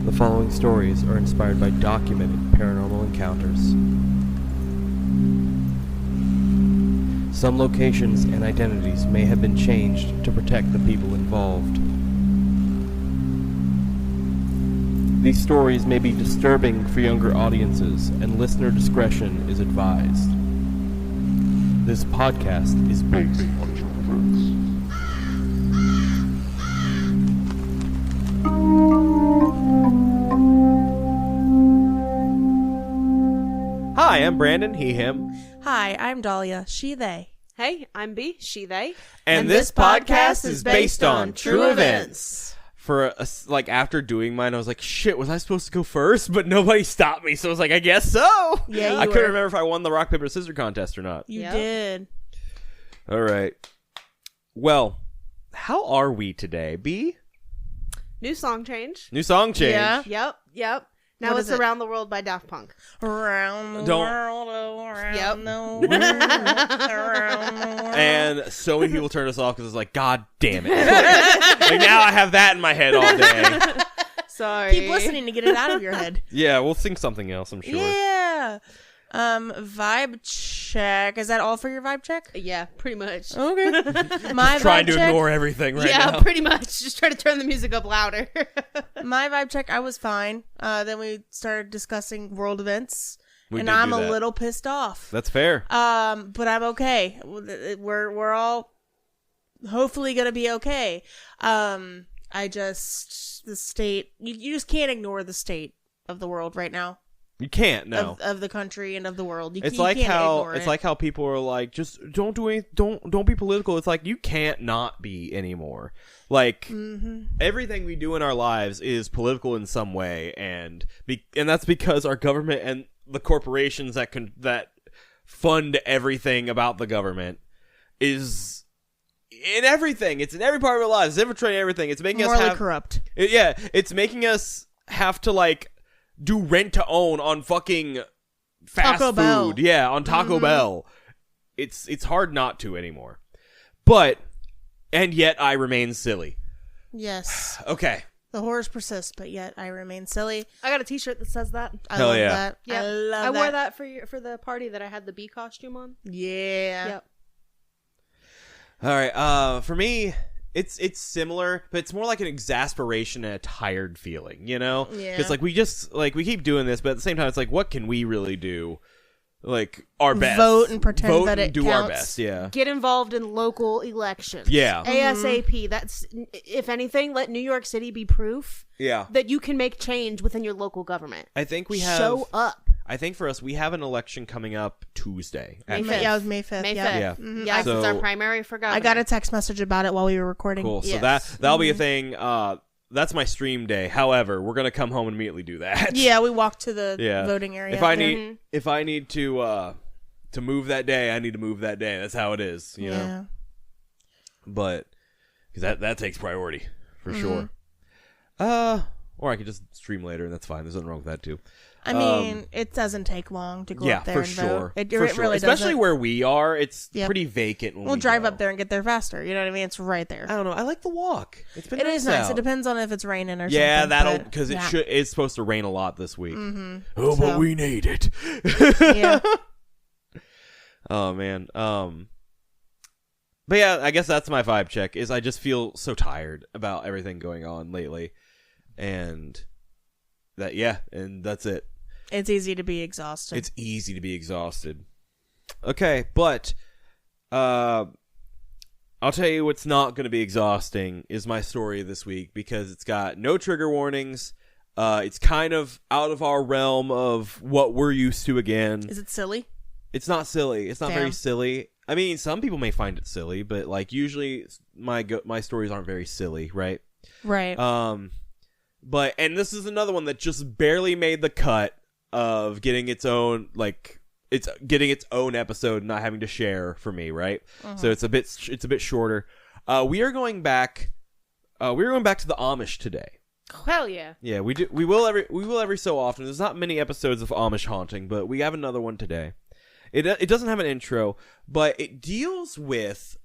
The following stories are inspired by documented paranormal encounters. Some locations and identities may have been changed to protect the people involved. These stories may be disturbing for younger audiences, and listener discretion is advised. This podcast is based on true events. Hi, I'm Brandon, he, him. Hi, I'm Dalia, she, they. Hey, I'm B, she, they. And this podcast is based on true events. For after doing mine, I was like, shit, was I supposed to go first? But nobody stopped me, so I was like, I guess so. Yeah, I couldn't remember if I won the rock, paper, scissors contest or not. You did. All right. Well, how are we today, B? New song change. New song change. Yeah. Yep. Now What it's is it? Around the World by Daft Punk. Around the Don't- world, around Yep. the world, around the world. And so many people turned us off because it's like, God damn it. Like now I have that in my head all day. Sorry. Keep listening to get it out of your head. Yeah, we'll sing something else, I'm sure. Yeah. Vibe check. Is that all for your vibe check? Yeah, pretty much. Okay. My Trying vibe to check. ignore everything right yeah, now. pretty much. Just try to turn the music up louder. My vibe check, I was fine. Then we started discussing world events. We And did I'm do a that. little pissed off. That's fair. But I'm okay. We're all hopefully gonna be okay. The state, you just can't ignore the state of the world right now. You can't, no. Of the country and of the world. You It's can't ignore it's it. like how people are like, just don't do any, don't be political. It's like you can't not be anymore. Like everything we do in our lives is political in some way, and that's because our government and the corporations that fund everything about the government is in everything. It's in every part of our lives. It's infiltrating everything. It's making morally us have corrupt. it's making us have to like do rent to own on fucking fast Taco food. Bell. Yeah, on Taco Bell. It's hard not to anymore. And yet I remain silly. Yes. Okay. The horrors persist, but yet I remain silly. I got a t-shirt that says that. I Hell love yeah. that. Yeah. I love I wore that for the party that I had the bee costume on. Yeah. Yep. All right. For me, it's similar, but it's more like an exasperation and a tired feeling, you know? Yeah. Because we keep doing this, but at the same time, it's like, what can we really do? Like our best. Vote and pretend Vote that and it do our counts. best. Yeah. Get involved in local elections. Yeah. ASAP. That's, if anything, let New York City be proof Yeah. that you can make change within your local government. I think we have. Show up. I think for us, we have an election coming up Tuesday. May actually. 5th. Yeah, it was May 5th. May 5th. Yeah. Yeah. Yes, So- it's our primary for governor. I got a text message about it while we were recording. Cool. So Yes. that'll be a thing. That's my stream day. However, we're gonna come home and immediately do that. Yeah, we walked to the Yeah. voting area. If I need to move that day, I need to move that day. That's how it is, you know. Yeah. But because that takes priority for sure. Or I could just stream later, and that's fine. There's nothing wrong with that too. I mean, it doesn't take long to go Yeah, up there for and sure. vote. It For sure. really Especially doesn't. where we are, it's Yep. pretty vacant. When We'll we drive go. up there and get there faster. You know what I mean? It's right there. I don't know. I like the walk. It's been It is nice. out. It depends on if it's raining or Yeah, something. that'll but- because yeah. it's supposed to rain a lot this week. Oh, So- but we need it. Yeah. Oh man. But yeah, I guess that's my vibe check. Is I just feel so tired about everything going on lately, and that's it. It's easy to be exhausted. It's easy to be exhausted. Okay, but I'll tell you what's not going to be exhausting is my story this week because it's got no trigger warnings. It's kind of out of our realm of what we're used to again. Is it silly? It's not silly. It's not very Damn. silly. I mean, some people may find it silly, but like usually my stories aren't very silly, right? Right. But this is another one that just barely made the cut of getting its own episode, and not having to share for me, right? So it's a bit shorter. We are going back to the Amish today. Hell yeah. Yeah, we do. We will every so often. There's not many episodes of Amish haunting, but we have another one today. It doesn't have an intro, but it deals with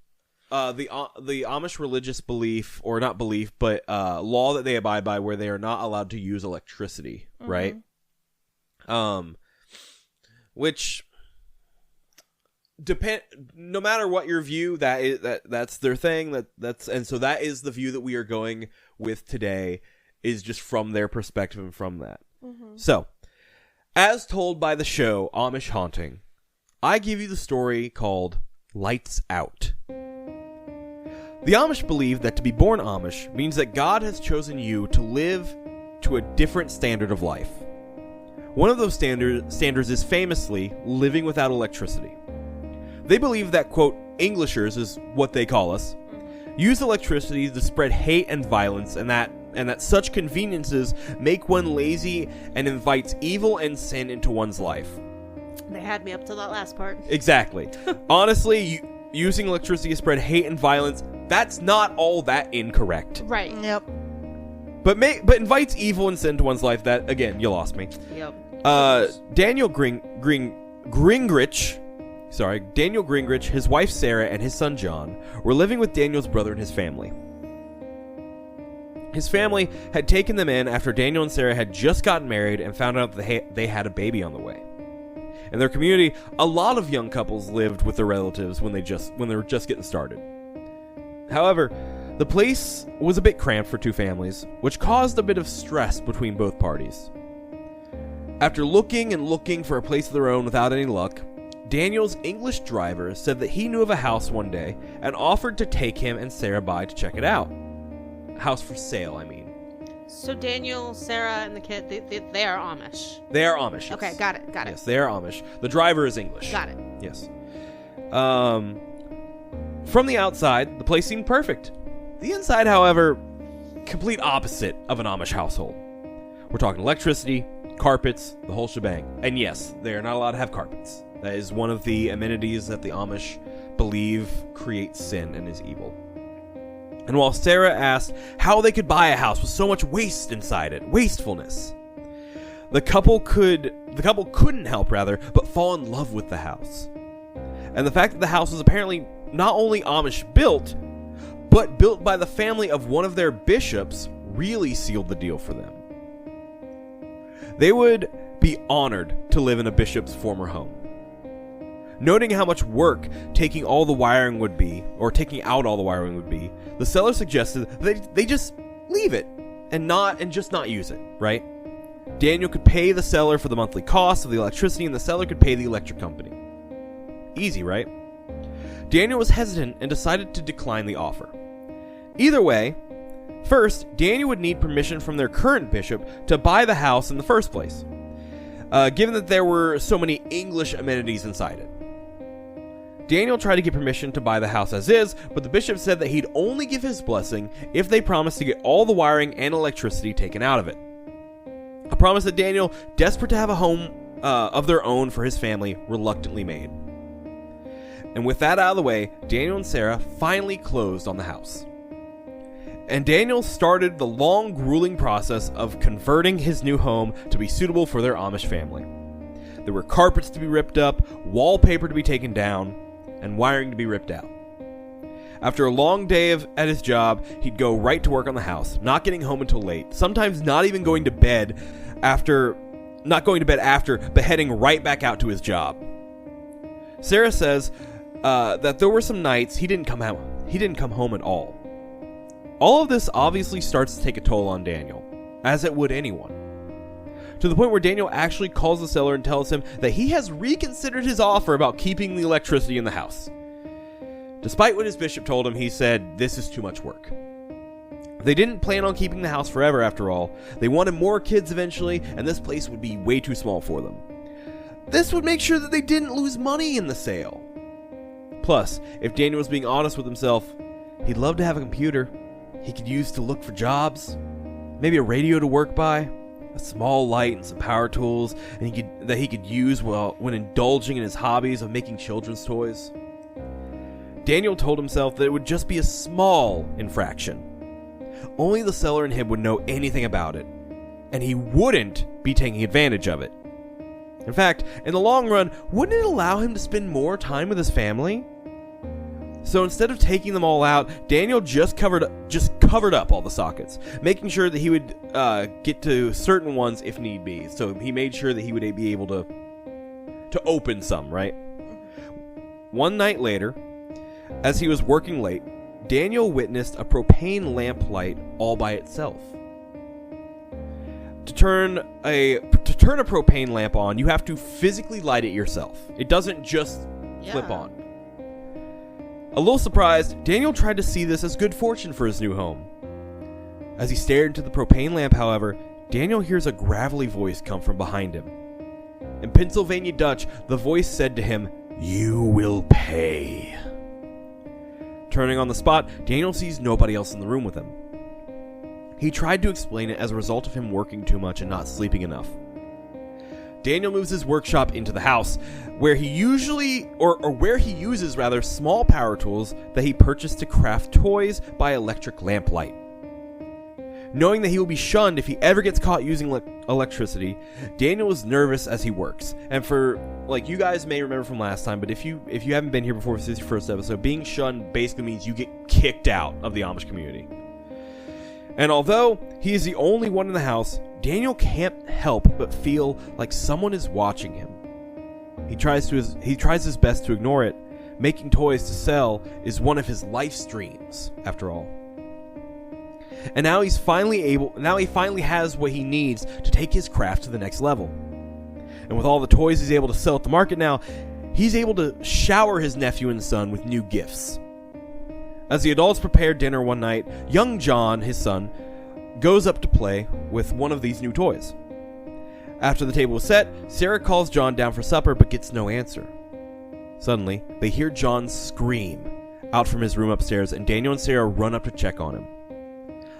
the Amish religious belief, or not belief, but law that they abide by, where they are not allowed to use electricity, right? Which no matter what your view, that's their thing. And so that is the view that we are going with today, is just from their perspective and from that. So, as told by the show Amish Haunting, I give you the story called Lights Out. The Amish believe that to be born Amish means that God has chosen you to live to a different standard of life. One of those standards is famously living without electricity. They believe that, quote, Englishers is what they call us, use electricity to spread hate and violence, and that such conveniences make one lazy and invites evil and sin into one's life. They had me up to that last part. Exactly. Honestly, using electricity to spread hate and violence, that's not all that incorrect. Right. Yep. But invites evil and sin to one's life, that, again, you lost me. Yep. Daniel Gingrich, his wife Sarah, and his son John were living with Daniel's brother and his family. His family had taken them in after Daniel and Sarah had just gotten married and found out that they had a baby on the way. In their community, a lot of young couples lived with their relatives when they were just getting started. However, the place was a bit cramped for two families, which caused a bit of stress between both parties. After looking and looking for a place of their own without any luck, Daniel's English driver said that he knew of a house one day and offered to take him and Sarah by to check it out. House for sale, I mean. So Daniel, Sarah, and the kid, they are Amish. They are Amish. Yes. Okay, got it. Yes, they are Amish. The driver is English. Got it. Yes. From the outside, the place seemed perfect. The inside, however, complete opposite of an Amish household. We're talking electricity, carpets, the whole shebang. And yes, they are not allowed to have carpets. That is one of the amenities that the Amish believe creates sin and is evil. And while Sarah asked how they could buy a house with so much waste inside it, wastefulness, the couple couldn't help but fall in love with the house. And the fact that the house was apparently not only Amish built, but built by the family of one of their bishops really sealed the deal for them. They would be honored to live in a bishop's former home. Noting how much work taking out all the wiring would be, the seller suggested that they just leave it and just not use it, right? Daniel could pay the seller for the monthly cost of the electricity, and the seller could pay the electric company. Easy, right? Daniel was hesitant and decided to decline the offer. Either way, first, Daniel would need permission from their current bishop to buy the house in the first place, given that there were so many English amenities inside it. Daniel tried to get permission to buy the house as is, but the bishop said that he'd only give his blessing if they promised to get all the wiring and electricity taken out of it. A promise that Daniel, desperate to have a home of their own for his family, reluctantly made. And with that out of the way, Daniel and Sarah finally closed on the house. And Daniel started the long, grueling process of converting his new home to be suitable for their Amish family. There were carpets to be ripped up, wallpaper to be taken down, and wiring to be ripped out. After a long day at his job, he'd go right to work on the house, not getting home until late, sometimes not even going to bed after, but heading right back out to his job. Sarah says that there were some nights he didn't come home at all. All of this obviously starts to take a toll on Daniel, as it would anyone. To the point where Daniel actually calls the seller and tells him that he has reconsidered his offer about keeping the electricity in the house. Despite what his bishop told him, he said, this is too much work. They didn't plan on keeping the house forever, after all. They wanted more kids eventually, and this place would be way too small for them. This would make sure that they didn't lose money in the sale. Plus, if Daniel was being honest with himself, he'd love to have a computer he could use to look for jobs, maybe a radio to work by, a small light and some power tools that he could use when indulging in his hobbies of making children's toys. Daniel told himself that it would just be a small infraction. Only the seller and him would know anything about it, and he wouldn't be taking advantage of it. In fact, in the long run, wouldn't it allow him to spend more time with his family? So instead of taking them all out, Daniel just covered up all the sockets, making sure that he would get to certain ones if need be. So he made sure that he would be able to open some, right? One night later, as he was working late, Daniel witnessed a propane lamp light all by itself. To turn a propane lamp on, you have to physically light it yourself. It doesn't just flip on. A little surprised, Daniel tried to see this as good fortune for his new home. As he stared into the propane lamp, however, Daniel hears a gravelly voice come from behind him. In Pennsylvania Dutch, the voice said to him, "You will pay." Turning on the spot, Daniel sees nobody else in the room with him. He tried to explain it as a result of him working too much and not sleeping enough. Daniel moves his workshop into the house, where he uses small power tools that he purchased to craft toys by electric lamplight. Knowing that he will be shunned if he ever gets caught using electricity, Daniel is nervous as he works. And for, you guys may remember from last time, but if you haven't been here before, this is your first episode, being shunned basically means you get kicked out of the Amish community. And although he is the only one in the house, Daniel can't help but feel like someone is watching him. He tries his best to ignore it. Making toys to sell is one of his life's dreams, after all. And now he finally has what he needs to take his craft to the next level. And with all the toys he's able to sell at the market now, he's able to shower his nephew and son with new gifts. As the adults prepare dinner one night, young John, his son, goes up to play with one of these new toys. After the table is set, Sarah calls John down for supper but gets no answer. Suddenly, they hear John scream out from his room upstairs, and Daniel and Sarah run up to check on him.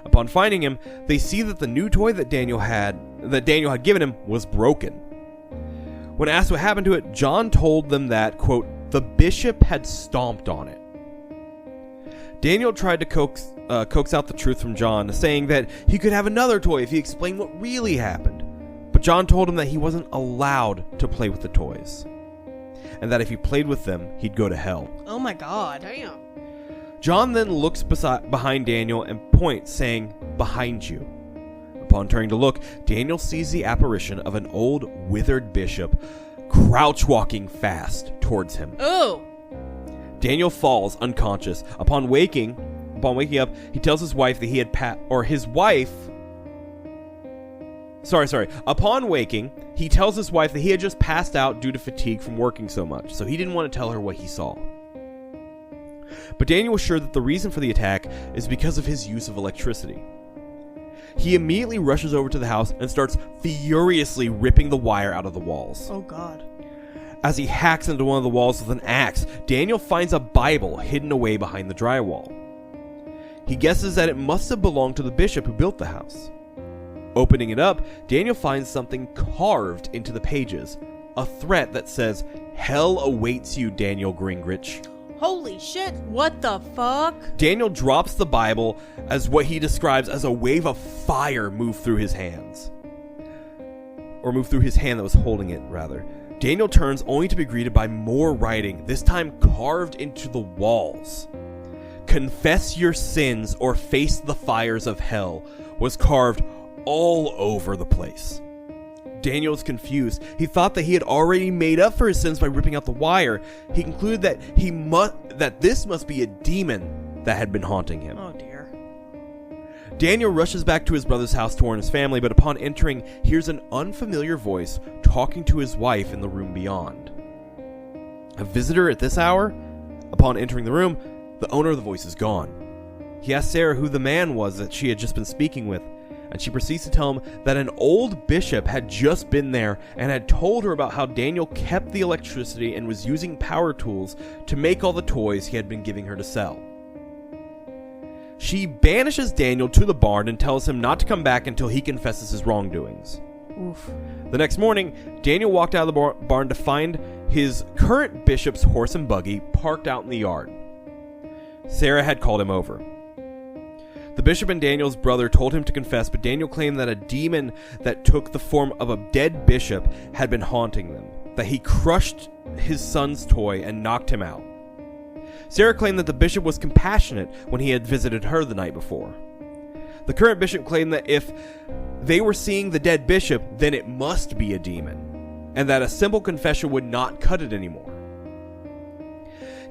Upon finding him, they see that the new toy that Daniel had given him was broken. When asked what happened to it, John told them that, quote, the bishop had stomped on it. Daniel tried to coax out the truth from John, saying that he could have another toy if he explained what really happened. But John told him that he wasn't allowed to play with the toys, and that if he played with them, he'd go to hell. Oh my god. Damn. John then looks behind Daniel and points, saying, "Behind you." Upon turning to look, Daniel sees the apparition of an old, withered bishop crouch-walking fast towards him. Oh! Daniel falls unconscious. Upon waking up, he tells his wife that he had Upon waking, he tells his wife that he had just passed out due to fatigue from working so much, so he didn't want to tell her what he saw. But Daniel was sure that the reason for the attack is because of his use of electricity. He immediately rushes over to the house and starts furiously ripping the wire out of the walls. Oh god. As he hacks into one of the walls with an axe, Daniel finds a Bible hidden away behind the drywall. He guesses that it must have belonged to the bishop who built the house. Opening it up, Daniel finds something carved into the pages, a threat that says, "Hell awaits you, Daniel Gingrich." Holy shit, what the fuck? Daniel drops the Bible as what he describes as a wave of fire moved through his hands. Or moved through his hand that was holding it, rather. Daniel turns only to be greeted by more writing, this time carved into the walls. "Confess your sins or face the fires of hell" was carved all over the place. Daniel was confused. He thought that he had already made up for his sins by ripping out the wire. He concluded that this must be a demon that had been haunting him. Oh dear. Daniel rushes back to his brother's house to warn his family, but upon entering, hears an unfamiliar voice talking to his wife in the room beyond. A visitor at this hour? Upon entering the room, the owner of the voice is gone. He asks Sarah who the man was that she had just been speaking with, and she proceeds to tell him that an old bishop had just been there and had told her about how Daniel kept the electricity and was using power tools to make all the toys he had been giving her to sell. She banishes Daniel to the barn and tells him not to come back until he confesses his wrongdoings. Oof. The next morning, Daniel walked out of the barn to find his current bishop's horse and buggy parked out in the yard. Sarah had called him over. The bishop and Daniel's brother told him to confess, but Daniel claimed that a demon that took the form of a dead bishop had been haunting them, that he crushed his son's toy and knocked him out. Sarah claimed that the bishop was compassionate when he had visited her the night before. The current bishop claimed that if they were seeing the dead bishop, then it must be a demon, and that a simple confession would not cut it anymore.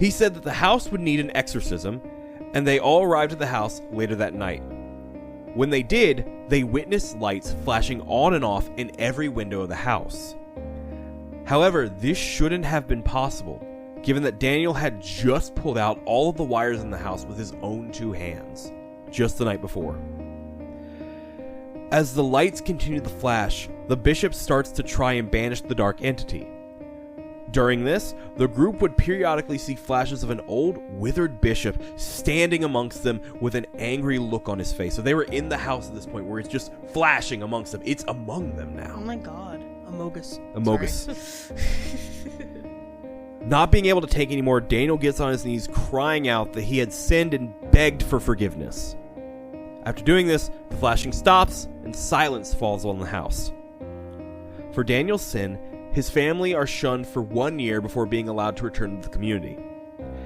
He said that the house would need an exorcism, and they all arrived at the house later that night. When they did, they witnessed lights flashing on and off in every window of the house. However, this shouldn't have been possible, given that Daniel had just pulled out all of the wires in the house with his own 2 hands, just the night before. As the lights continue to flash, the bishop starts to try and banish the dark entity. During this, the group would periodically see flashes of an old, withered bishop standing amongst them with an angry look on his face. So they were in the house at this point where it's just flashing amongst them. It's among them now. Oh my god. Amogus. Not being able to take anymore, Daniel gets on his knees crying out that he had sinned and begged for forgiveness. After doing this, the flashing stops and silence falls on the house. For Daniel's sin, his family are shunned for 1 year before being allowed to return to the community.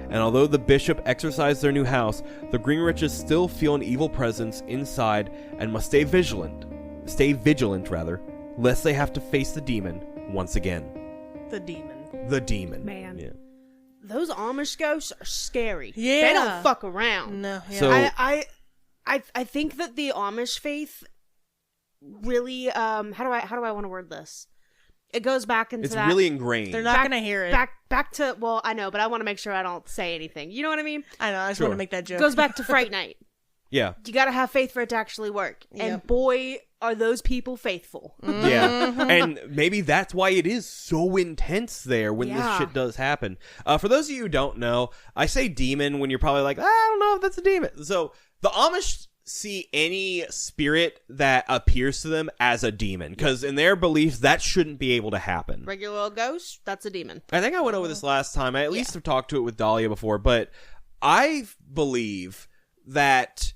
And although the bishop exorcised their new house, the Greenriches still feel an evil presence inside and must stay vigilant, lest they have to face the demon once again. The demon. Man. Yeah. Those Amish ghosts are scary. Yeah. They don't fuck around. No. Yeah. So- I think that the Amish faith really how do I want to word this? It goes back into It's that. really ingrained. They're not gonna hear it. Back to, well, I know, but I want to make sure I don't say anything. You know what I mean? I know. I just Sure. want to make that joke. Goes back to Fright Night. Yeah. You got to have faith for it to actually work. Yep. And boy, are those people faithful. Yeah. And maybe that's why it is so intense there when this shit does happen. For those of you who don't know, I say demon when you're probably like, I don't know if that's a demon. So the Amish see any spirit that appears to them as a demon, because in their beliefs that shouldn't be able to happen. Regular old ghost, that's a demon. I think I went over this last time. I at least have talked to it with Dalia before, but I believe that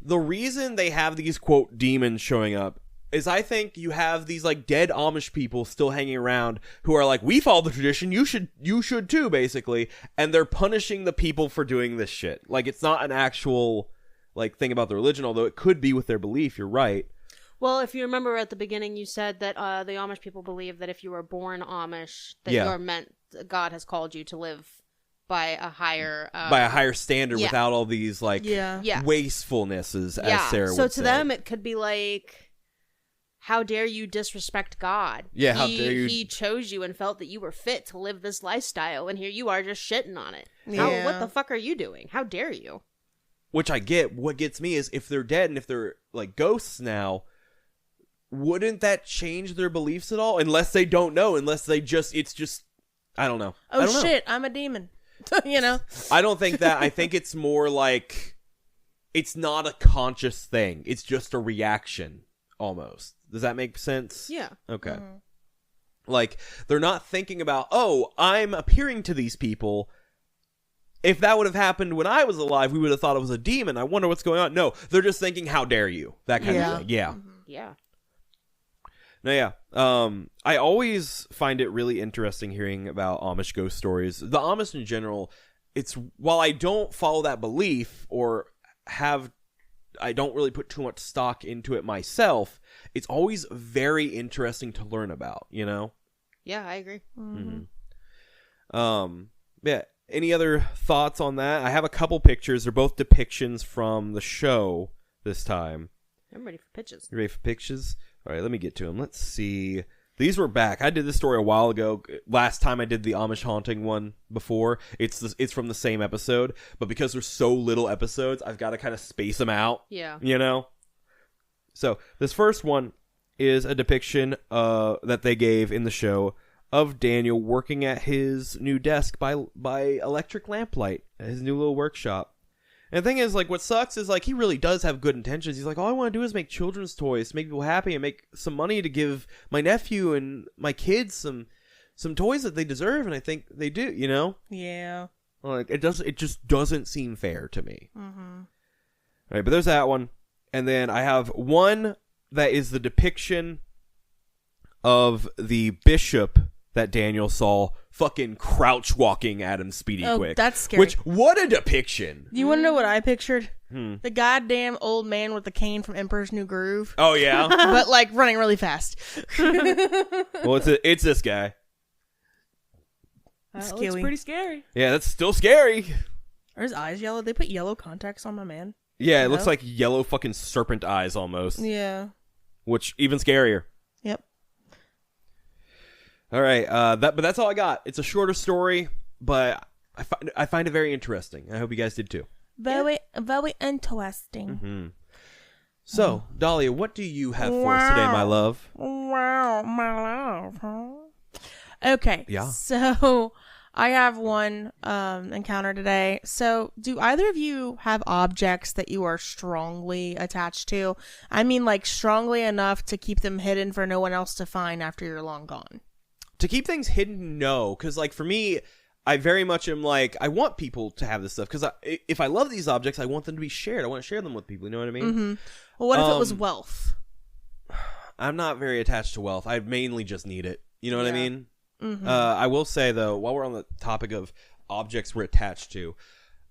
the reason they have these quote demons showing up is I think you have these like dead Amish people still hanging around who are like, we follow the tradition, you should too, basically, and they're punishing the people for doing this shit. Like, it's not an actual like thing about the religion, although it could be with their belief. You're right. Well, if you remember at the beginning, you said that the Amish people believe that if you were born Amish, that you're meant, God has called you to live by a higher standard without all these like wastefulnesses, as Sarah would say. So to them, it could be like, how dare you disrespect God? Yeah, how dare you? He chose you and felt that you were fit to live this lifestyle, and here you are just shitting on it. Yeah. What the fuck are you doing? How dare you? Which I get. What gets me is if they're dead and if they're like ghosts now, wouldn't that change their beliefs at all? Unless they don't know, unless they just, it's just, I don't know. Oh shit, I'm a demon. You know? I don't think that. I think it's more like, it's not a conscious thing. It's just a reaction, almost. Does that make sense? Yeah. Okay. Mm-hmm. Like, they're not thinking about, oh, I'm appearing to these people. If that would have happened when I was alive, we would have thought it was a demon. I wonder what's going on. No, they're just thinking, how dare you? That kind of thing. Yeah. Mm-hmm. Yeah. No, yeah. I always find it really interesting hearing about Amish ghost stories. The Amish in general, while I don't follow that belief or I don't really put too much stock into it myself, it's always very interesting to learn about, you know? Yeah, I agree. Mm-hmm. Yeah. Any other thoughts on that? I have a couple pictures. They're both depictions from the show this time. I'm ready for pitches. You ready for pictures? All right, let me get to them. Let's see. These were back. I did this story a while ago. Last time I did the Amish haunting one before. It's from the same episode, but because there's so little episodes, I've got to kind of space them out. Yeah. You know? So, this first one is a depiction that they gave in the show of Daniel working at his new desk by electric lamplight at his new little workshop. And the thing is, like, what sucks is, like, he really does have good intentions. He's like, all I want to do is make children's toys, make people happy, and make some money to give my nephew and my kids some toys that they deserve, and I think they do, you know? Yeah. Like, it just doesn't seem fair to me. Mm-hmm. All right, but there's that one. And then I have one that is the depiction of the bishop that Daniel saw fucking crouch walking Adam Speedy Quick. That's scary. Which, what a depiction. You want to know what I pictured? The goddamn old man with the cane from Emperor's New Groove. Oh, yeah? But, like, running really fast. Well, it's this guy. That looks pretty scary. Yeah, that's still scary. Are his eyes yellow? They put yellow contacts on my man. Yeah, it looks like yellow fucking serpent eyes almost. Yeah. Which, even scarier. Yep. All right, but that's all I got. It's a shorter story, but I find it very interesting. I hope you guys did too. Very interesting. Mm-hmm. So, Dalia, what do you have for us today, my love? Wow, my love, huh? Okay. Yeah. So, I have one encounter today. So, do either of you have objects that you are strongly attached to? I mean, like, strongly enough to keep them hidden for no one else to find after you're long gone. To keep things hidden, no. Because, like, for me, I very much am like, I want people to have this stuff. Because if I love these objects, I want them to be shared. I want to share them with people. You know what I mean? Mm-hmm. Well, what if it was wealth? I'm not very attached to wealth. I mainly just need it. You know what I mean? Mm-hmm. I will say, though, while we're on the topic of objects we're attached to,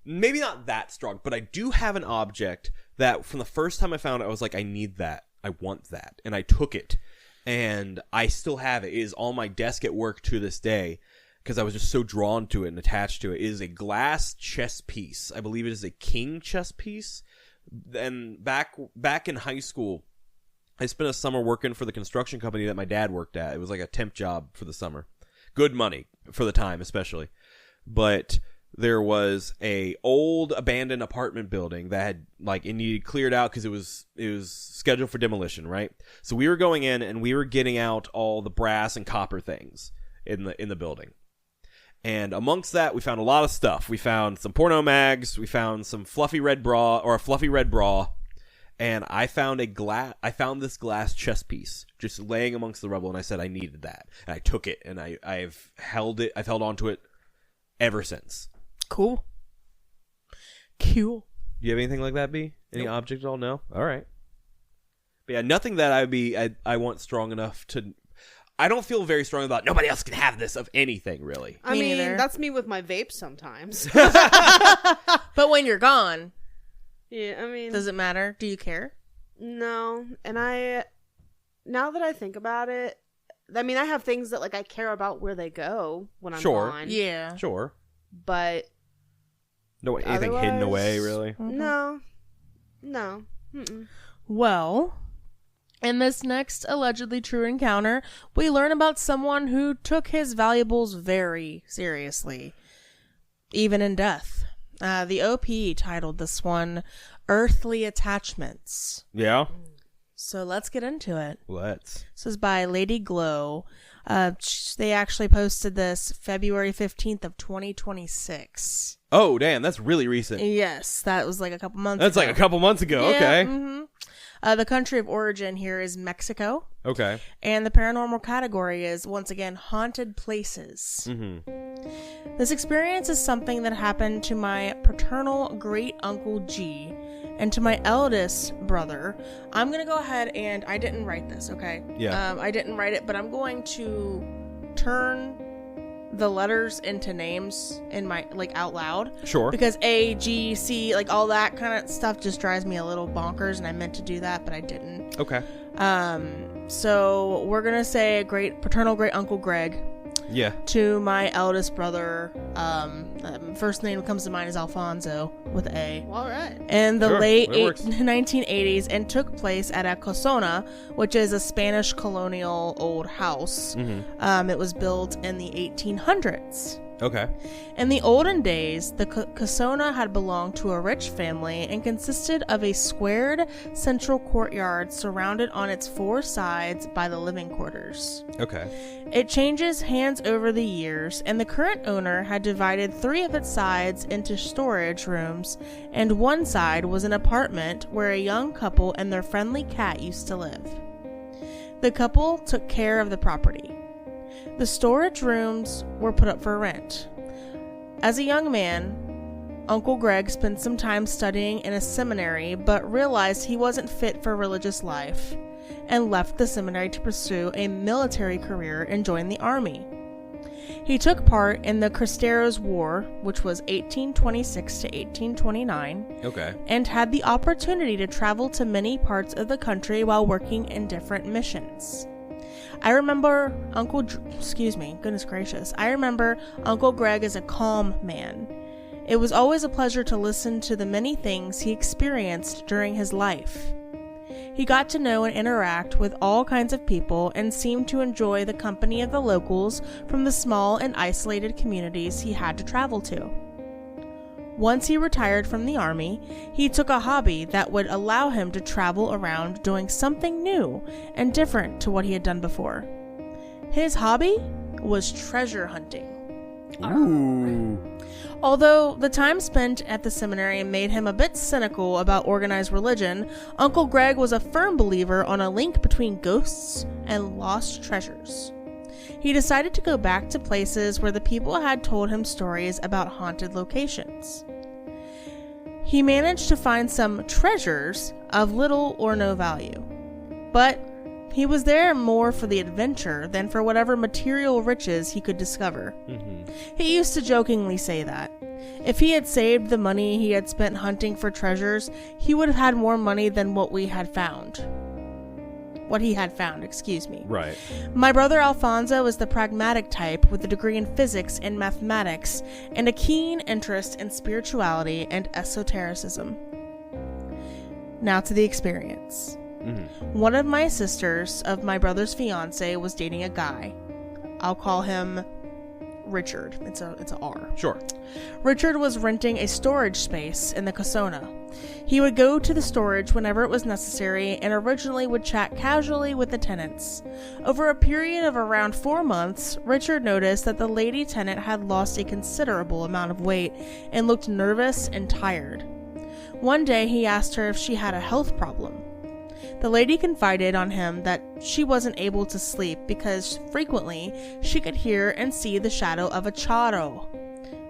maybe not that strong, but I do have an object that from the first time I found it, I was like, I need that. I want that. And I took it. And I still have it. It is on my desk at work to this day because I was just so drawn to it and attached to it. It is a glass chess piece. I believe it is a king chess piece. And back in high school, I spent a summer working for the construction company that my dad worked at. It was like a temp job for the summer. Good money for the time, especially. But there was a old abandoned apartment building that had it needed cleared out because it was scheduled for demolition, right? So we were going in and we were getting out all the brass and copper things in the building. And amongst that, we found a lot of stuff. We found some porno mags, we found some fluffy red bra, and I found this glass chess piece just laying amongst the rubble, and I said I needed that. And I took it and I've held on to it ever since. Cool. Do you have anything like that, B? Any object at all? No? All right. But yeah, nothing that I want strong enough to... I don't feel very strong about nobody else can have this of anything, really. I mean, that's me with my vape sometimes. But when you're gone... Yeah, I mean... Does it matter? Do you care? No. And now that I think about it, I mean, I have things that, I care about where they go when I'm gone. Yeah. Sure. But... No, anything hidden away, really? Mm-hmm. No. Mm-mm. Well, in this next allegedly true encounter, we learn about someone who took his valuables very seriously, even in death. The OP titled this one, Earthly Attachments. Yeah? So let's get into it. Let's. This is by Lady Glow. They actually posted this February 15th of 2026. Oh, damn, that's really recent. Yes, that was a couple months ago. That's a couple months ago, yeah, okay. Mm-hmm. The country of origin here is Mexico. Okay. And the paranormal category is, once again, haunted places. Mm-hmm. This experience is something that happened to my paternal great-uncle G and to my eldest brother. I'm going to go ahead and... I didn't write this, okay? Yeah. I didn't write it, but I'm going to turn the letters into names in my... out loud. Sure. Because A, G, C, all that kind of stuff just drives me a little bonkers, and I meant to do that, but I didn't. Okay. So we're going to say paternal great-uncle Greg. Yeah. To my eldest brother, first name that comes to mind is Alfonso with A. All right. In the late 1980s, and took place at a casona, which is a Spanish colonial old house. Mm-hmm. It was built in the 1800s. Okay. In the olden days, the casona had belonged to a rich family and consisted of a squared central courtyard surrounded on its four sides by the living quarters. Okay. It changes hands over the years, and the current owner had divided 3 of its sides into storage rooms, and one side was an apartment where a young couple and their friendly cat used to live. The couple took care of the property. The storage rooms were put up for rent. As a young man, Uncle Greg spent some time studying in a seminary, but realized he wasn't fit for religious life, and left the seminary to pursue a military career and join the army. He took part in the Cristeros War, which was 1826 to 1829, and had the opportunity to travel to many parts of the country while working in different missions. I remember goodness gracious, I remember Uncle Greg as a calm man. It was always a pleasure to listen to the many things he experienced during his life. He got to know and interact with all kinds of people and seemed to enjoy the company of the locals from the small and isolated communities he had to travel to. Once he retired from the army, he took a hobby that would allow him to travel around doing something new and different to what he had done before. His hobby was treasure hunting. Ooh. Although the time spent at the seminary made him a bit cynical about organized religion, Uncle Greg was a firm believer on a link between ghosts and lost treasures. He decided to go back to places where the people had told him stories about haunted locations. He managed to find some treasures of little or no value, but he was there more for the adventure than for whatever material riches he could discover. He used to jokingly say that if he had saved the money he had spent hunting for treasures, he would have had more money than what he had found. Right. My brother Alfonso is the pragmatic type with a degree in physics and mathematics and a keen interest in spirituality and esotericism. Now to the experience. One of my sisters of my brother's fiance was dating a guy. I'll call him Richard. It's a R. Sure. Richard was renting a storage space in the Casona. He would go to the storage whenever it was necessary and originally would chat casually with the tenants. Over a period of around 4 months, Richard noticed that the lady tenant had lost a considerable amount of weight and looked nervous and tired. One day he asked her if she had a health problem. The lady confided on him that she wasn't able to sleep because frequently she could hear and see the shadow of a charro.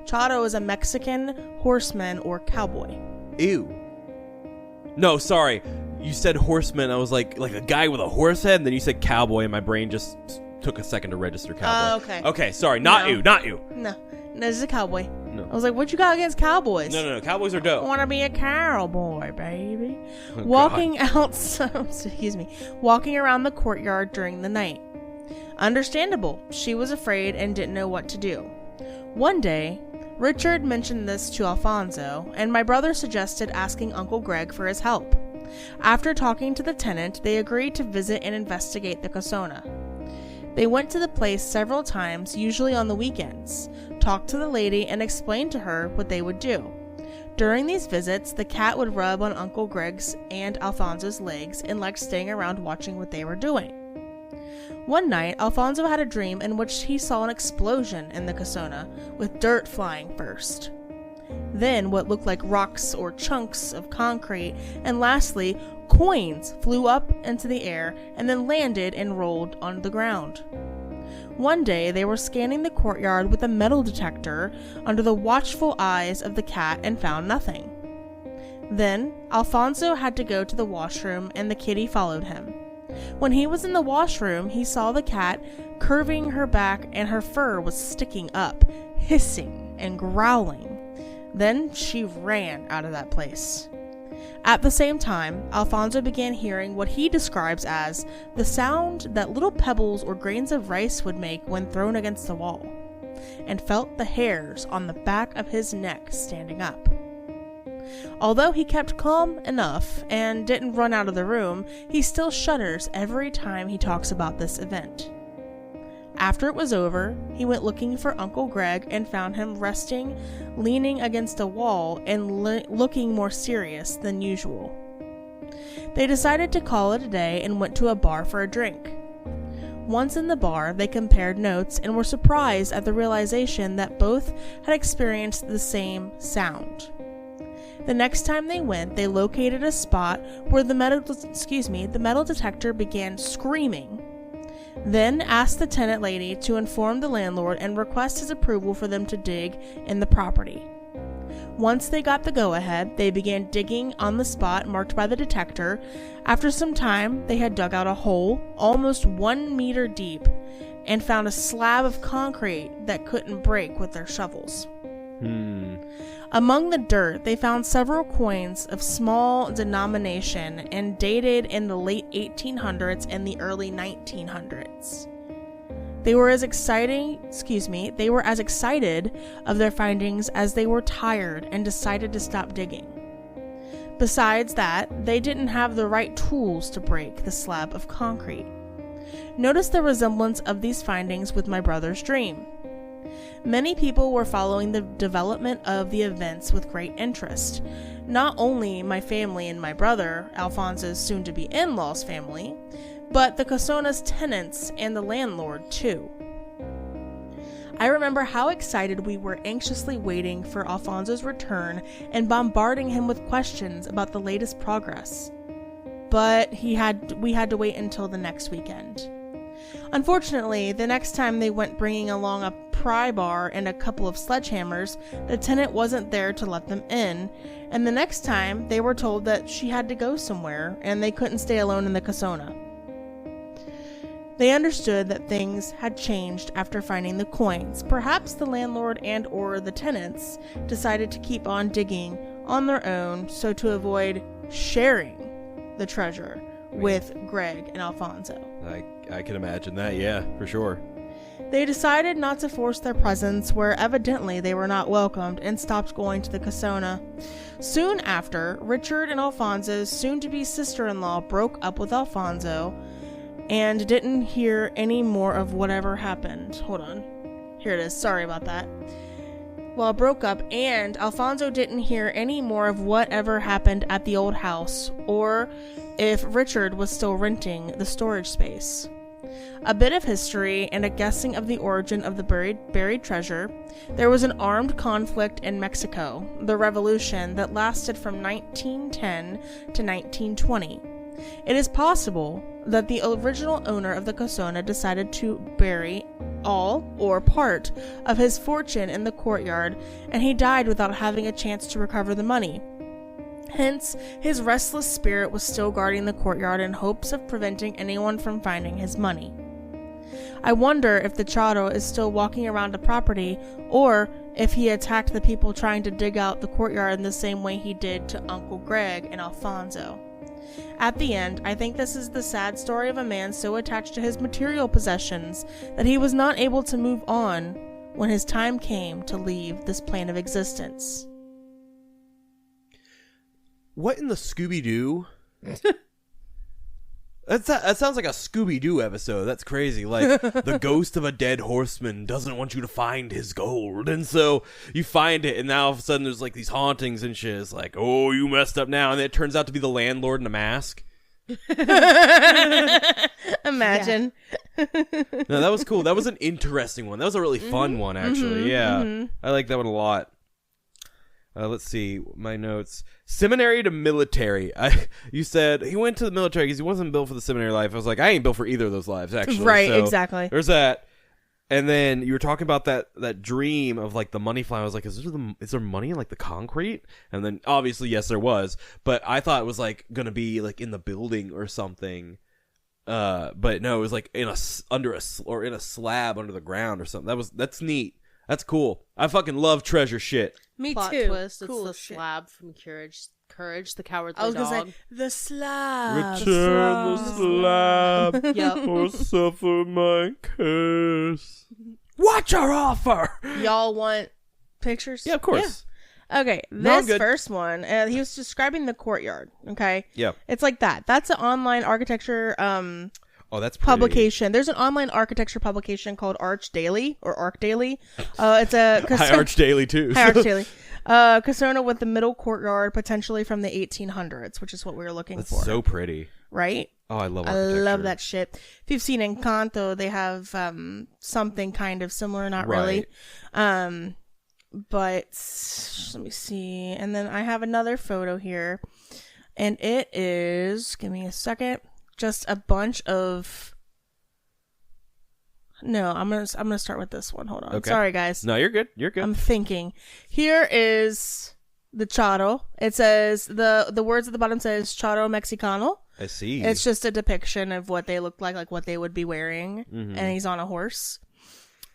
Charro is a Mexican horseman or cowboy. Ew. No, sorry. You said horseman. I was like a guy with a horse head, and then you said cowboy, and my brain just took a second to register cowboy. Okay. Okay, sorry. Not you. No, this is a cowboy. No. I was like, what you got against cowboys? No. Cowboys are dope. I want to be a cowboy, baby. Oh, Walking around the courtyard during the night. Understandable. She was afraid and didn't know what to do. One day, Richard mentioned this to Alfonso, and my brother suggested asking Uncle Greg for his help. After talking to the tenant, they agreed to visit and investigate the Casona. They went to the place several times, usually on the weekends, talked to the lady, and explained to her what they would do. During these visits, the cat would rub on Uncle Greg's and Alfonso's legs and liked staying around watching what they were doing. One night, Alfonso had a dream in which he saw an explosion in the Casona, with dirt flying first. Then what looked like rocks or chunks of concrete, and lastly, coins flew up into the air and then landed and rolled on the ground. One day, they were scanning the courtyard with a metal detector under the watchful eyes of the cat and found nothing. Then, Alfonso had to go to the washroom and the kitty followed him. When he was in the washroom, he saw the cat curving her back and her fur was sticking up, hissing and growling. Then she ran out of that place. At the same time, Alfonso began hearing what he describes as the sound that little pebbles or grains of rice would make when thrown against the wall, and felt the hairs on the back of his neck standing up. Although he kept calm enough and didn't run out of the room, he still shudders every time he talks about this event. After it was over, he went looking for Uncle Greg and found him resting, leaning against a wall and looking more serious than usual. They decided to call it a day and went to a bar for a drink. Once in the bar, they compared notes and were surprised at the realization that both had experienced the same sound. The next time they went, they located a spot where the metal detector began screaming. Then asked the tenant lady to inform the landlord and request his approval for them to dig in the property. Once they got the go-ahead, they began digging on the spot marked by the detector. After some time, they had dug out a hole almost 1 meter deep, and found a slab of concrete that couldn't break with their shovels. Among the dirt, they found several coins of small denomination and dated in the late 1800s and the early 1900s. They were as excited of their findings as they were tired and decided to stop digging. Besides that, they didn't have the right tools to break the slab of concrete. Notice the resemblance of these findings with my brother's dream. Many people were following the development of the events with great interest. Not only my family and my brother, Alfonso's soon-to-be in-laws family, but the Casona's tenants and the landlord, too. I remember how excited we were, anxiously waiting for Alfonso's return and bombarding him with questions about the latest progress. But we had to wait until the next weekend. Unfortunately, the next time they went bringing along a pry bar and a couple of sledgehammers, the tenant wasn't there to let them in, and the next time they were told that she had to go somewhere and they couldn't stay alone in the Casona. They understood that things had changed after finding the coins. Perhaps the landlord and or the tenants decided to keep on digging on their own so to avoid sharing the treasure with Greg and Alfonso. I can imagine that, yeah, for sure. They decided not to force their presence where evidently they were not welcomed and stopped going to the Casona. Soon after, Richard and Alfonso's soon-to-be sister-in-law broke up with Alfonso and didn't hear any more of whatever happened. Hold on. Here it is. Sorry about that. Well, broke up, and Alfonso didn't hear any more of whatever happened at the old house, or if Richard was still renting the storage space. A bit of history and a guessing of the origin of the buried treasure. There was an armed conflict in Mexico, the Revolution, that lasted from 1910 to 1920. It is possible that the original owner of the Casona decided to bury all or part of his fortune in the courtyard, and he died without having a chance to recover the money. Hence, his restless spirit was still guarding the courtyard in hopes of preventing anyone from finding his money. I wonder if the Charo is still walking around the property, or if he attacked the people trying to dig out the courtyard in the same way he did to Uncle Greg and Alfonso. At the end, I think this is the sad story of a man so attached to his material possessions that he was not able to move on when his time came to leave this plane of existence. What in the Scooby-Doo? That sounds like a Scooby-Doo episode. That's crazy. Like, the ghost of a dead horseman doesn't want you to find his gold. And so you find it, and now all of a sudden there's like these hauntings and shit. It's like, oh, you messed up now. And then it turns out to be the landlord in a mask. Imagine. Yeah. No, that was cool. That was an interesting one. That was a really fun one, actually. Yeah. I like that one a lot. Let's see my notes. Seminary to military. You said he went to the military because he wasn't built for the seminary life. I was like, I ain't built for either of those lives, actually. Right, so exactly. There's that. And then you were talking about that dream of like the money flying. I was like, is there money in like the concrete? And then obviously, yes, there was. But I thought it was like gonna be like in the building or something. But no, it was like in a slab under the ground or something. That's neat. That's cool. I fucking love treasure shit. Me Plot too. Twist. It's cool the shit. slab from Courage, the Cowardly I was Dog. gonna say the slab. Return the slab, Yep. or suffer my curse. What's your offer? Y'all want pictures? Yeah, of course. Yeah. Okay, this first one, he was describing the courtyard. Okay. Yeah. It's like that. That's an online architecture. Oh, that's pretty. Publication. There's an online architecture publication called Arch Daily or Arc Daily. It's a Hi Arch Daily too. Hi Arch Daily. Casona with the middle courtyard, potentially from the 1800s, which is what we were looking for. So pretty, right? Oh, I love architecture. I love that shit. If you've seen Encanto, they have something kind of similar, not really. But let me see. And then I have another photo here, and it is. Give me a second. Just a bunch of. No, I'm gonna start with this one. Hold on. Okay. Sorry, guys. No, you're good. You're good. I'm thinking. Here is the Charo. It says the words at the bottom says Charo Mexicano, I see. It's just a depiction of what they look like what they would be wearing. Mm-hmm. And he's on a horse.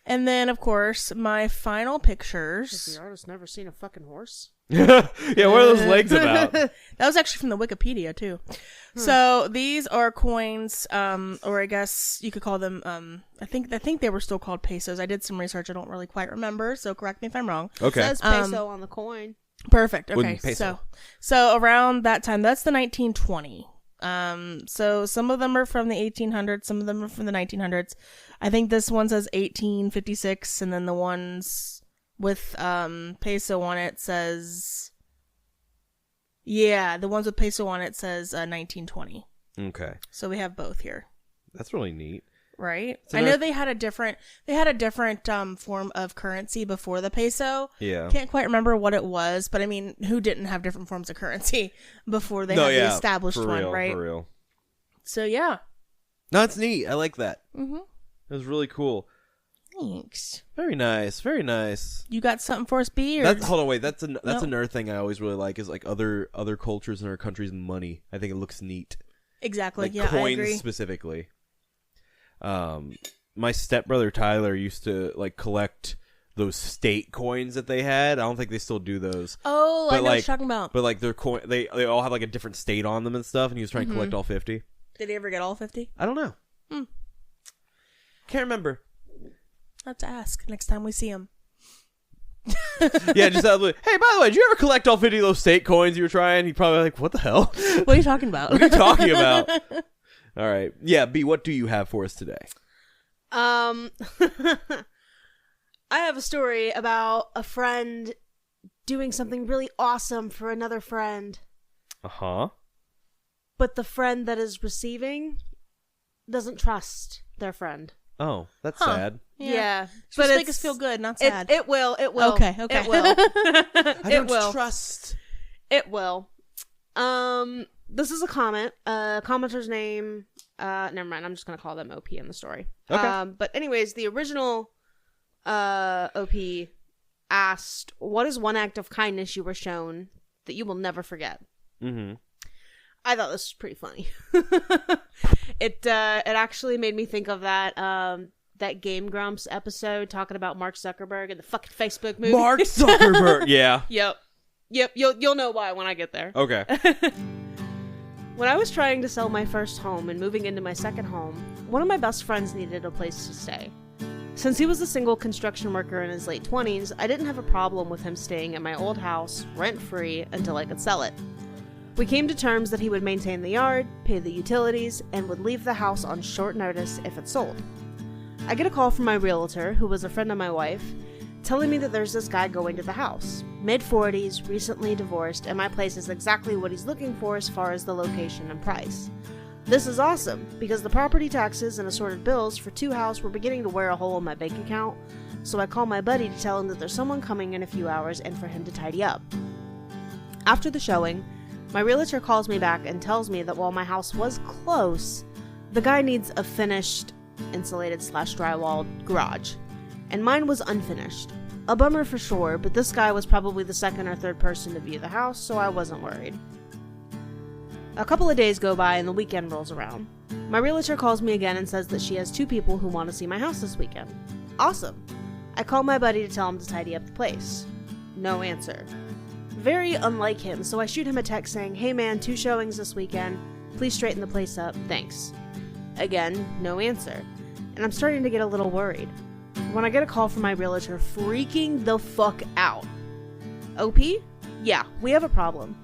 And then, of course, my final pictures. Has the artist never seen a fucking horse? Yeah, what are those legs about? That was actually from the Wikipedia, too. So these are coins, or I guess you could call them, I think they were still called pesos. I did some research. I don't really quite remember, so correct me if I'm wrong. Okay. It says peso on the coin. Perfect. Okay. So around that time, that's the 1920. So some of them are from the 1800s, some of them are from the 1900s. I think this one says 1856, and then the ones with peso on it says, the ones with peso on it says 1920. Okay. So we have both here. That's really neat. Right? I know they had a different form of currency before the peso. Yeah. Can't quite remember what it was, but I mean, who didn't have different forms of currency before they had the established one, right? For real. So yeah. No, it's neat. I like that. Mm-hmm. It was really cool. Thanks. Very nice. Very nice. You got something for us, B? Hold on, wait. That's another thing I always really like is like other cultures in our countries and money. I think it looks neat. Exactly. Like yeah, coins I agree. Specifically. My stepbrother Tyler used to like collect those state coins that they had. I don't think they still do those. Oh, but I know what you're talking about. But like their coin, they all have like a different state on them and stuff. And he was trying to collect all 50. Did he ever get all 50? I don't know. Can't remember. I'll have to ask next time we see him. Yeah, just like, hey, by the way, did you ever collect all 50 of those state coins you were trying? He'd probably like, what the hell? What are you talking about? What are you talking about? All right. Yeah, B, what do you have for us today? I have a story about a friend doing something really awesome for another friend. Uh-huh. But the friend that is receiving doesn't trust their friend. Oh, that's sad. Yeah. But Just make us feel good, not sad. It will. Okay. It will. I don't trust. It will. This is a comment. Commenter's name. Never mind. I'm just gonna call them OP in the story. Okay. But anyways, the original OP asked, "What is one act of kindness you were shown that you will never forget?" Mm-hmm. I thought this was pretty funny. It actually made me think of that Game Grumps episode talking about Mark Zuckerberg and the fucking Facebook movie. Mark Zuckerberg. Yeah. Yep. You'll know why when I get there. Okay. When I was trying to sell my first home and moving into my second home, one of my best friends needed a place to stay. Since he was a single construction worker in his late 20s, I didn't have a problem with him staying at my old house, rent-free, until I could sell it. We came to terms that he would maintain the yard, pay the utilities, and would leave the house on short notice if it sold. I get a call from my realtor, who was a friend of my wife, telling me that there's this guy going to the house. Mid-40s, recently divorced, and my place is exactly what he's looking for as far as the location and price. This is awesome, because the property taxes and assorted bills for two houses were beginning to wear a hole in my bank account, so I call my buddy to tell him that there's someone coming in a few hours and for him to tidy up. After the showing, my realtor calls me back and tells me that while my house was close, the guy needs a finished, insulated/drywalled garage, and mine was unfinished. A bummer for sure, but this guy was probably the second or third person to view the house, so I wasn't worried. A couple of days go by and the weekend rolls around. My realtor calls me again and says that she has two people who want to see my house this weekend. Awesome. I call my buddy to tell him to tidy up the place. No answer. Very unlike him, so I shoot him a text saying, "Hey man, 2 showings this weekend. Please straighten the place up. Thanks." Again, no answer. And I'm starting to get a little worried when I get a call from my realtor freaking the fuck out. OP? Yeah, we have a problem.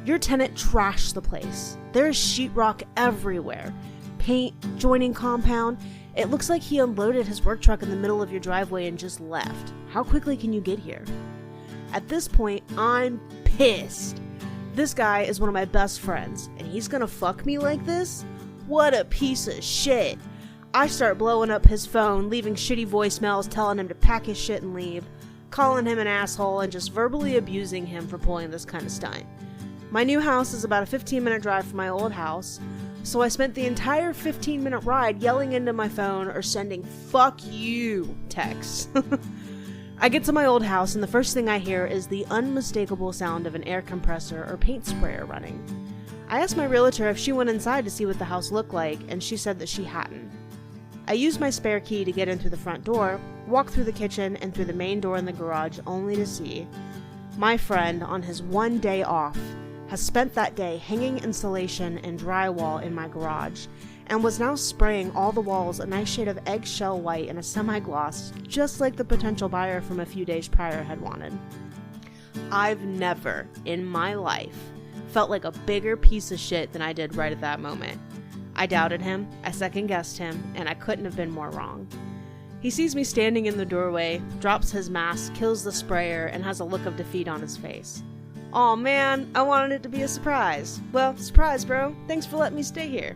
Your tenant trashed the place. There is sheetrock everywhere. Paint, joining compound. It looks like he unloaded his work truck in the middle of your driveway and just left. How quickly can you get here? At this point, I'm pissed. This guy is one of my best friends, and he's gonna fuck me like this? What a piece of shit. I start blowing up his phone, leaving shitty voicemails telling him to pack his shit and leave, calling him an asshole, and just verbally abusing him for pulling this kind of stunt. My new house is about a 15-minute drive from my old house, so I spent the entire 15-minute ride yelling into my phone or sending "fuck you" texts. I get to my old house and the first thing I hear is the unmistakable sound of an air compressor or paint sprayer running. I asked my realtor if she went inside to see what the house looked like, and she said that she hadn't. I used my spare key to get in through the front door, walk through the kitchen, and through the main door in the garage, only to see my friend, on his one day off, has spent that day hanging insulation and drywall in my garage, and was now spraying all the walls a nice shade of eggshell white and a semi-gloss, just like the potential buyer from a few days prior had wanted. I've never, in my life, felt like a bigger piece of shit than I did right at that moment. I doubted him, I second-guessed him, and I couldn't have been more wrong. He sees me standing in the doorway, drops his mask, kills the sprayer, and has a look of defeat on his face. Aw man, I wanted it to be a surprise. Well, surprise bro, thanks for letting me stay here.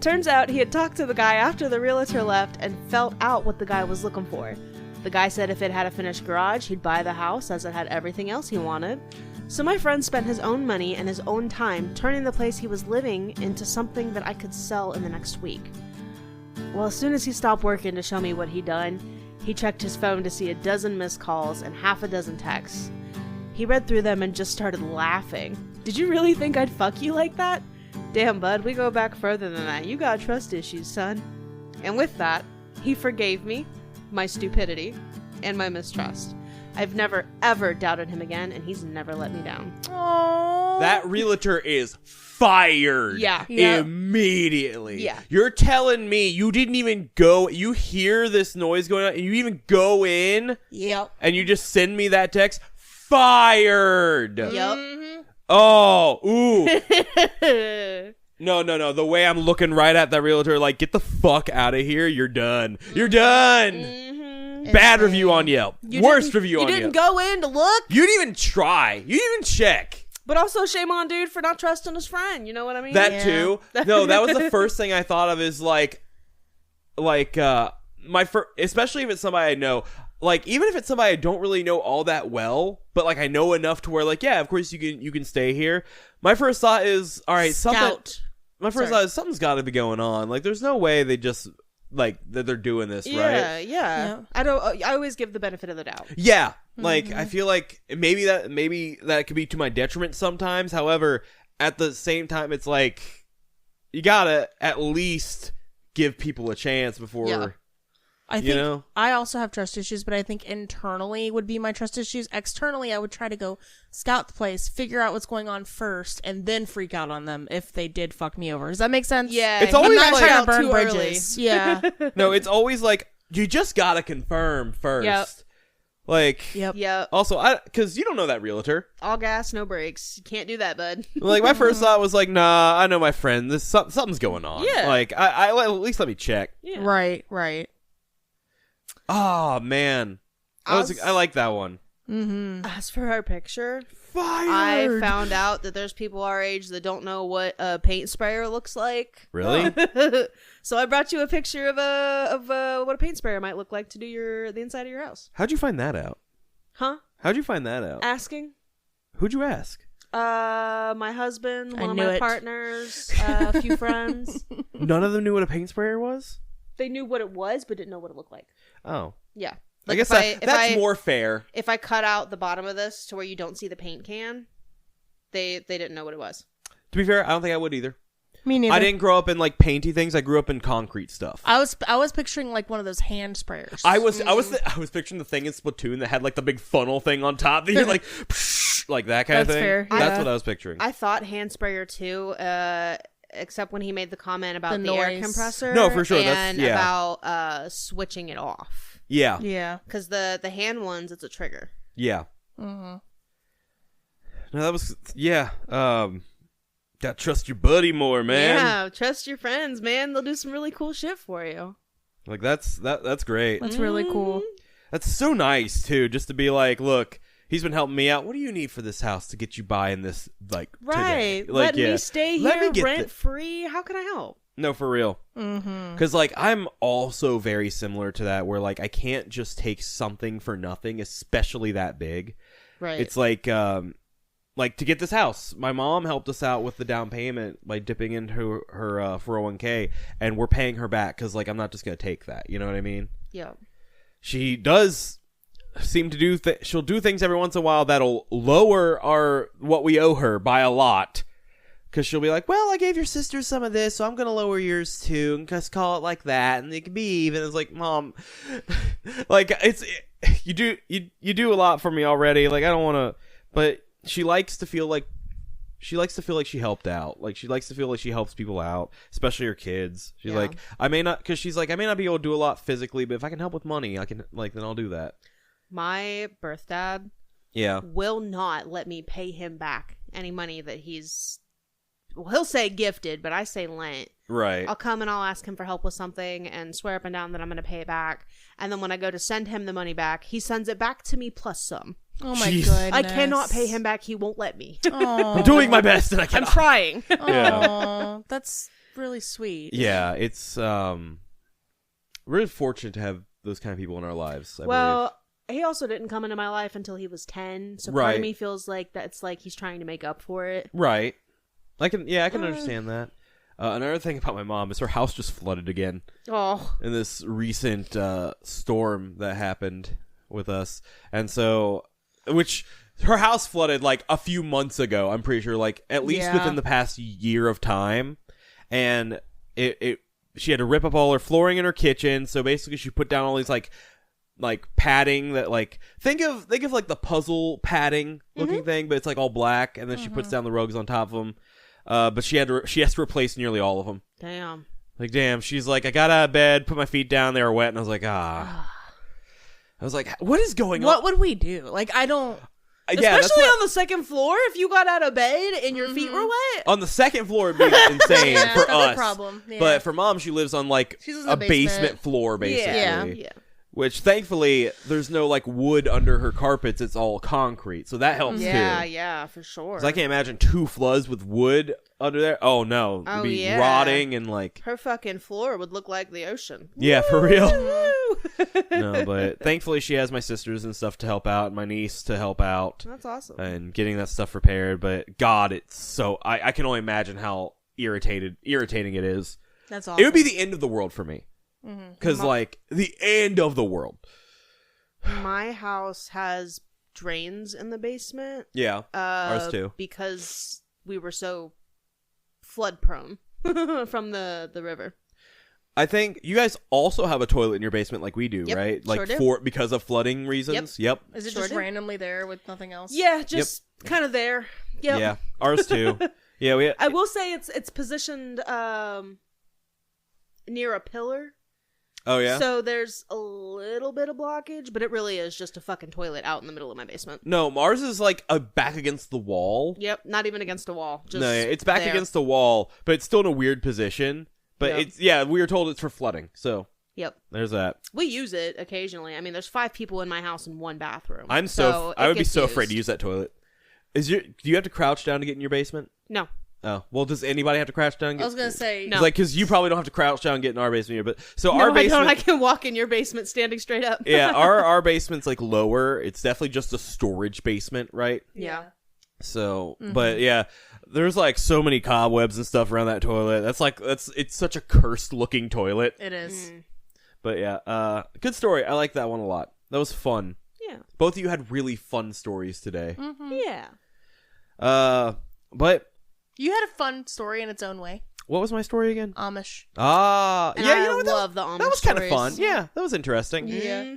Turns out he had talked to the guy after the realtor left and felt out what the guy was looking for. The guy said if it had a finished garage, he'd buy the house as it had everything else he wanted. So my friend spent his own money and his own time turning the place he was living into something that I could sell in the next week. Well, as soon as he stopped working to show me what he'd done, he checked his phone to see a dozen missed calls and half a dozen texts. He read through them and just started laughing. Did you really think I'd fuck you like that? Damn, bud, we go back further than that. You got trust issues, son. And with that, he forgave me, my stupidity, and my mistrust. I've never, ever doubted him again, and he's never let me down. Aww. That realtor is fired. Yeah. Immediately. Yeah. You're telling me you didn't even go, you hear this noise going on, and you even go in? Yep. And you just send me that text? Fired. Yep. Mm-hmm. Oh, ooh. No. The way I'm looking right at that realtor, like, get the fuck out of here. You're done. You're done. Mm-hmm. Bad review on Yelp. Worst review on Yelp. You didn't go in to look. You didn't even try. You didn't even check. But also shame on dude for not trusting his friend. You know what I mean? That too. No, that was the first thing I thought of is especially if it's somebody I know. Like, even if it's somebody I don't really know all that well, but like I know enough to where like, yeah, of course you can stay here. My first thought is, all right, something's got to be going on. Like, there's no way they just like that they're doing this, right? Yeah. I always give the benefit of the doubt. Yeah. Like, I feel like maybe that could be to my detriment sometimes. However, at the same time, it's like you gotta at least give people a chance before. Yeah. I think I also have trust issues, but I think internally would be my trust issues. Externally, I would try to go scout the place, figure out what's going on first, and then freak out on them if they did fuck me over. Does that make sense? Yeah. It's always I'm not like trying to burn bridges. Yeah. No, it's always like you just gotta confirm first. Yep. Like. Yep. Also, because you don't know that realtor. All gas, no brakes. You can't do that, bud. Like, my first thought was like, nah, I know my friend. Something's going on. Yeah. Like, I at least let me check. Yeah. Right. Oh, man. I like that one. Mm-hmm. As for our picture, Fired. I found out that there's people our age that don't know what a paint sprayer looks like. Really? So I brought you a picture of what a paint sprayer might look like to do the inside of your house. How'd you find that out? Huh? How'd you find that out? Asking. Who'd you ask? My husband, one of knew my it. partners, a few friends. None of them knew what a paint sprayer was? They knew what it was, but didn't know what it looked like. Oh. Yeah. I guess that's more fair. If I cut out the bottom of this to where you don't see the paint can, they didn't know what it was. To be fair, I don't think I would either. Me neither. I didn't grow up in like painty things. I grew up in concrete stuff. I was picturing like one of those hand sprayers. I was picturing the thing in Splatoon that had like the big funnel thing on top that you like like that kind of thing. Fair. That's what I was picturing. I thought hand sprayer too, except when he made the comment about the air compressor. No, for sure. And about switching it off. Yeah. Yeah. Because the hand ones, it's a trigger. Yeah. Mm-hmm. No, that was gotta trust your buddy more, man. Yeah, trust your friends, man. They'll do some really cool shit for you. Like that's great. That's really cool. That's so nice too, just to be like, look, he's been helping me out. What do you need for this house to get you by in this right? today? Like, let me stay here rent free. How can I help? No, for real. Mm-hmm. Because like I'm also very similar to that, where like I can't just take something for nothing, especially that big. Right. It's like to get this house, my mom helped us out with the down payment by dipping into her 401k, and we're paying her back because like I'm not just gonna take that. You know what I mean? Yeah. She does seem to do she'll do things every once in a while that'll lower what we owe her by a lot, Because she'll be like, well, I gave your sister some of this, so I'm going to lower yours too, and just call it like that, and it can be even. It's like, Mom, like, you do a lot for me already. Like, I don't want to, but she likes to feel like she helped out. Like, she likes to feel like she helps people out, especially her kids. She's like, I may not be able to do a lot physically, but if I can help with money, I can, like, then I'll do that. My birth dad will not let me pay him back any money that he'll say gifted, but I say lent. Right. I'll come and I'll ask him for help with something and swear up and down that I'm going to pay it back. And then when I go to send him the money back, he sends it back to me plus some. Oh my goodness. I cannot pay him back. He won't let me. I'm doing my best and I cannot. I'm trying. Oh, that's really sweet. Yeah, it's really fortunate to have those kind of people in our lives. I believe. He also didn't come into my life until he was 10, so part of me feels like that's like he's trying to make up for it. Right. I can understand that. Another thing about my mom is her house just flooded again. Oh. In this recent storm that happened with us. And so, which her house flooded like a few months ago, I'm pretty sure, like at least within the past year of time. And she had to rip up all her flooring in her kitchen. So basically she put down all these like padding that like think of like the puzzle padding looking thing, but it's like all black, and then she puts down the rugs on top of them. But she has to replace nearly all of them. Damn. Like, damn. She's like, I got out of bed, put my feet down, they were wet, and I was like, I was like, what is going on? What would we do? Like, I don't. Especially on the second floor, if you got out of bed and your feet were wet. On the second floor, it'd be insane for us. Problem. Yeah. But for Mom, she lives on like a basement floor, basically. Yeah. Which, thankfully, there's no, like, wood under her carpets. It's all concrete. So that helps, too. Yeah, for sure. Because I can't imagine 2 floods with wood under there. Oh, no. It'd be rotting and, like... Her fucking floor would look like the ocean. Yeah, for real. No, but thankfully she has my sisters and stuff to help out, and my niece to help out. That's awesome. And getting that stuff repaired. But, God, it's so... I can only imagine how irritating it is. That's awesome. It would be the end of the world for me. Because, like, the end of the world. My house has drains in the basement. Yeah, ours too. Because we were so flood prone from the river. I think you guys also have a toilet in your basement like we do, right? Like because of flooding reasons. Yep. Is it just randomly there with nothing else? Yeah, just kind of there. Yep. Yeah, ours too. Yeah, I will say it's positioned near a pillar. Oh, yeah? So there's a little bit of blockage, but it really is just a fucking toilet out in the middle of my basement. No, ours is like back against the wall. Yep, not even against a wall. Just no, it's back against the wall, but it's still in a weird position. But we were told it's for flooding, so... Yep. There's that. We use it occasionally. I mean, there's 5 people in my house in one bathroom. I would be so afraid to use that toilet. Do you have to crouch down to get in your basement? No. Oh, well, does anybody have to crouch down? I was going to say, no. Like, because you probably don't have to crouch down and get in our basement here, but... So no, our basement... I can walk in your basement standing straight up. Yeah, our basement's, like, lower. It's definitely just a storage basement, right? Yeah. So, but, yeah, there's, like, so many cobwebs and stuff around that toilet. It's such a cursed-looking toilet. It is. But, yeah, good story. I like that one a lot. That was fun. Yeah. Both of you had really fun stories today. Mm-hmm. Yeah. But... You had a fun story in its own way. What was my story again? Amish. Ah, and I love the Amish. That was kind of fun. Yeah, that was interesting. Yeah,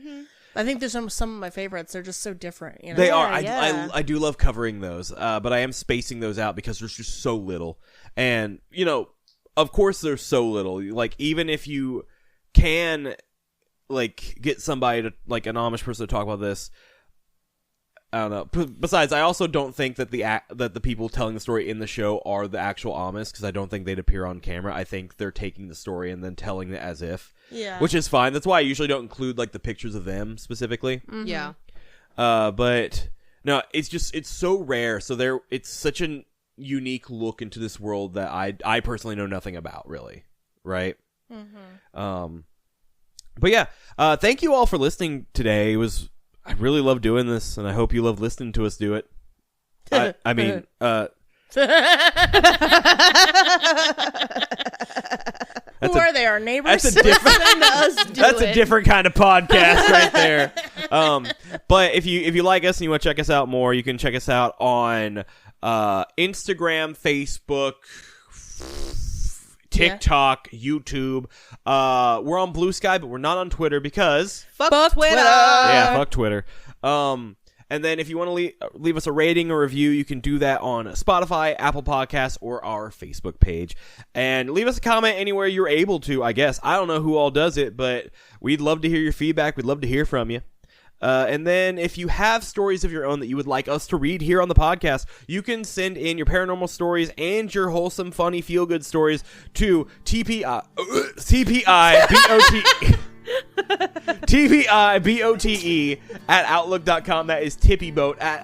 I think there's some of my favorites. They're just so different. You know? They are. I do love covering those, but I am spacing those out because there's just so little. And of course, there's so little. Like even if you can, like, get somebody to like an Amish person to talk about this. I don't know. Besides, I also don't think that the people telling the story in the show are the actual Amish, because I don't think they'd appear on camera. I think they're taking the story and then telling it as if. Yeah. Which is fine. That's why I usually don't include like the pictures of them specifically. Mm-hmm. Yeah. But no, it's so rare. So it's such a unique look into this world that I personally know nothing about, really. Right? Mm-hmm. But yeah, thank you all for listening today. I really love doing this, and I hope you love listening to us do it. I mean, who are they? Our neighbors? That's a different kind of podcast right there. But if you like us and you want to check us out more, you can check us out on Instagram, Facebook, TikTok, YouTube. We're on Blue Sky, but we're not on Twitter because fuck Twitter. Yeah, fuck Twitter. And then if you want to leave us a rating or review, you can do that on Spotify, Apple Podcasts, or our Facebook page. And leave us a comment anywhere you're able to, I guess. I don't know who all does it, but we'd love to hear your feedback. We'd love to hear from you. And then if you have stories of your own that you would like us to read here on the podcast, you can send in your paranormal stories and your wholesome, funny, feel-good stories to TPIBOTE. TPIBOTE at Outlook.com. That is TPIBOTE at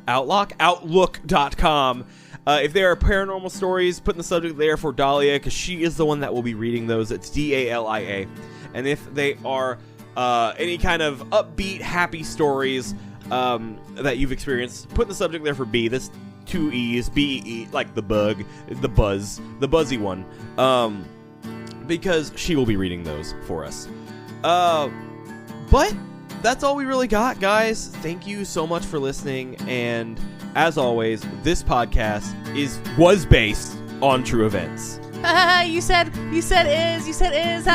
Outlook.com. If there are paranormal stories, put in the subject there for Dalia, because she is the one that will be reading those. It's Dalia. And if they are any kind of upbeat, happy stories that you've experienced, put in the subject there for B. That's 2 E's, B-E, like the bug, the buzzy one. Because she will be reading those for us. But that's all we really got, guys. Thank you so much for listening, and as always, this podcast was based on true events. You said is.